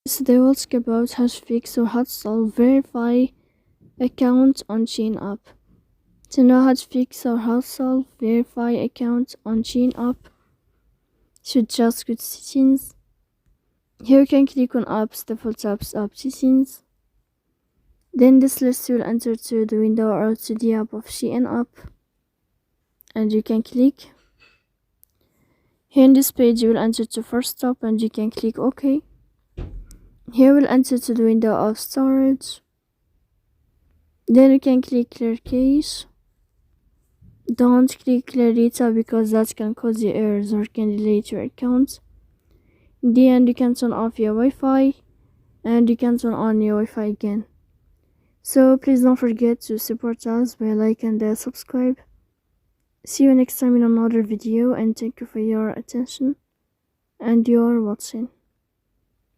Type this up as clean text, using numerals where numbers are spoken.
So they will ask about how to fix or how to solve verify account on Shein app. To know how to fix or how to solve verify account on Shein app, should just go to settings. Here you can click on apps, default apps, app settings. Then this list will enter to the window or to the app of Shein app, and you can click. Here in this page you will enter to first stop and you can click OK. Here we'll enter to the window of storage. Then you can click clear cache. Don't click clear data because that can cause you errors or can delete your account. In the end, you can turn off your Wi-Fi and you can turn on your Wi-Fi again. So please don't forget to support us by like and subscribe. See you next time in another video, and thank you for your attention and your watching.